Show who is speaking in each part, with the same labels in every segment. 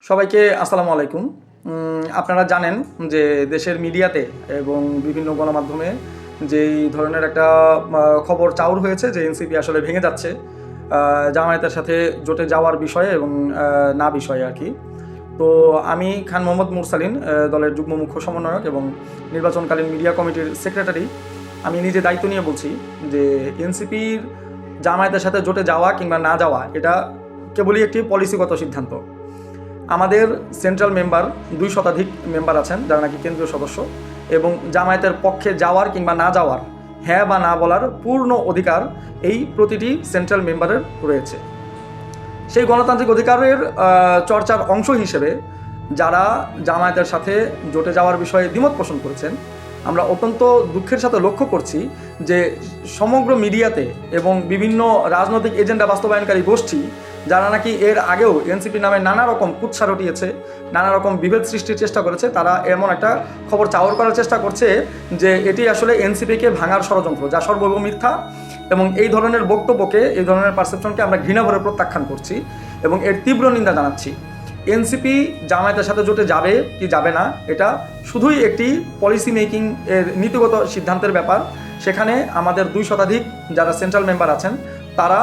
Speaker 1: সবাইকে আসসালামু আলাইকুম। আপনারা জানেন যে দেশের মিডিয়াতে এবং বিভিন্ন গণমাধ্যমে যেই ধরনের একটা খবর চাউর হয়েছে যে এনসিপি আসলে ভেঙে যাচ্ছে জামায়াতের সাথে জোটে যাওয়ার বিষয়ে এবং না বিষয়ে আর কি। তো আমি খান মোহাম্মদ মুরসালিন, দলের যুগ্ম মুখ্য সমন্বয়ক এবং নির্বাচনকালীন মিডিয়া কমিটির সেক্রেটারি, আমি নিজে দায়িত্ব নিয়ে বলছি যে এনসিপির জামায়াতের সাথে জোটে যাওয়া কিংবা না যাওয়া এটা কেবলই একটি পলিসিগত সিদ্ধান্ত। আমাদের সেন্ট্রাল মেম্বার 2 শতাধিক মেম্বার আছেন যারা নাকি কেন্দ্রীয় সদস্য, এবং জামায়াতের পক্ষে যাওয়ার কিংবা না যাওয়ার, হ্যাঁ বা না বলার পূর্ণ অধিকার এই প্রতিটি সেন্ট্রাল মেম্বারের রয়েছে। সেই গণতান্ত্রিক অধিকারের চর্চার অংশ হিসেবে যারা জামায়াতের সাথে জোটে যাওয়ার বিষয়ে দ্বিমত পোষণ করেছেন, আমরা অত্যন্ত দুঃখের সাথে লক্ষ্য করছি যে সমগ্র মিডিয়াতে এবং বিভিন্ন রাজনৈতিক এজেন্ডা বাস্তবায়নকারী গোষ্ঠী যারা নাকি এর আগেও এনসিপি নামে নানা রকম কুৎসা রটিয়েছে, নানা রকম বিভেদ সৃষ্টির চেষ্টা করেছে, তারা এমন একটা খবর চাওর করার চেষ্টা করছে যে এটি আসলে এনসিপিকে ভাঙার ষড়যন্ত্র, যা সর্বৈব মিথ্যা। এবং এই ধরনের বক্তব্যকে, এই ধরনের পারসেপশনকে আমরা ঘৃণাভরে প্রত্যাখ্যান করছি এবং এর তীব্র নিন্দা জানাচ্ছি। এনসিপি জামায়াতের সাথে জোটে যাবে কি যাবে না, এটা শুধুই একটি পলিসি মেকিং এর নীতিগত সিদ্ধান্তের ব্যাপার। সেখানে আমাদের 2 শতাধিক যারা সেন্ট্রাল মেম্বার আছেন তারা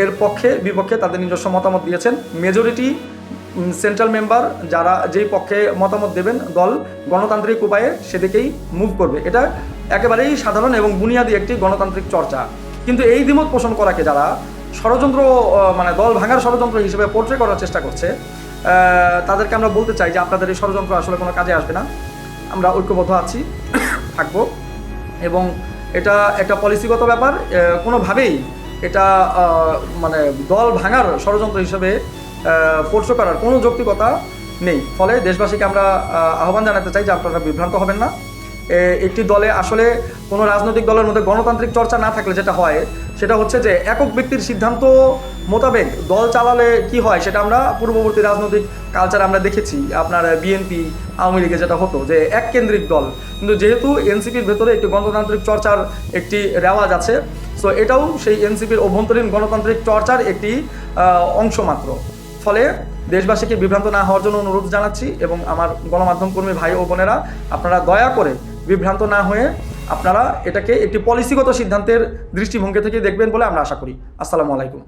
Speaker 1: এর পক্ষে বিপক্ষে তাদের নিজস্ব মতামত দিয়েছেন। মেজরিটি সেন্ট্রাল মেম্বার যারা যেই পক্ষে মতামত দেবেন, দল গণতান্ত্রিক উপায়ে সেদিকেই মুভ করবে। এটা একেবারেই সাধারণ এবং বুনিয়াদী একটি গণতান্ত্রিক চর্চা। কিন্তু এই দ্বিমত পোষণ করাকে যারা ষড়যন্ত্র, মানে দল ভাঙার ষড়যন্ত্র হিসেবে পোর্ট্রে করার চেষ্টা করছে, তাদেরকে আমরা বলতে চাই যে আপনাদের এই ষড়যন্ত্র আসলে কোনো কাজে আসবে না। আমরা ঐক্যবদ্ধ আছি, থাকবো, এবং এটা একটা পলিসিগত ব্যাপার। কোনোভাবেই এটা মানে দল ভাঙার ষড়যন্ত্র হিসেবে পোর্ট্রে করার কোনো যৌক্তিকতা নেই। ফলে দেশবাসীকে আমরা আহ্বান জানাতে চাই যে আপনারা বিভ্রান্ত হবেন না। একটি দলে আসলে কোনো রাজনৈতিক দলের মধ্যে গণতান্ত্রিক চর্চা না থাকলে যেটা হয় সেটা হচ্ছে যে একক ব্যক্তির সিদ্ধান্ত মোতাবেক দল চালালে কি হয় সেটা আমরা পূর্ববর্তী রাজনৈতিক কালচার আমরা দেখেছি। আপনার বিএনপি, আওয়ামী লীগে যেটা হতো যে এক কেন্দ্রিক দল, কিন্তু যেহেতু এনসিপির ভেতরে একটি গণতান্ত্রিক চর্চার একটি রেওয়াজ আছে, সো এটাও সেই এনসিপির অভ্যন্তরীণ গণতান্ত্রিক চর্চার একটি অংশ মাত্র। ফলে দেশবাসীকে বিভ্রান্ত না হওয়ার জন্য অনুরোধ জানাচ্ছি, এবং আমার গণমাধ্যম কর্মী ভাই ও বোনেরা, আপনারা দয়া করে বিভ্রান্ত না হয়ে আপনারা এটাকে একটি পলিসিগত সিদ্ধান্তের দৃষ্টিভঙ্গি থেকে দেখবেন বলে আমরা আশা করি। আসসালামু আলাইকুম।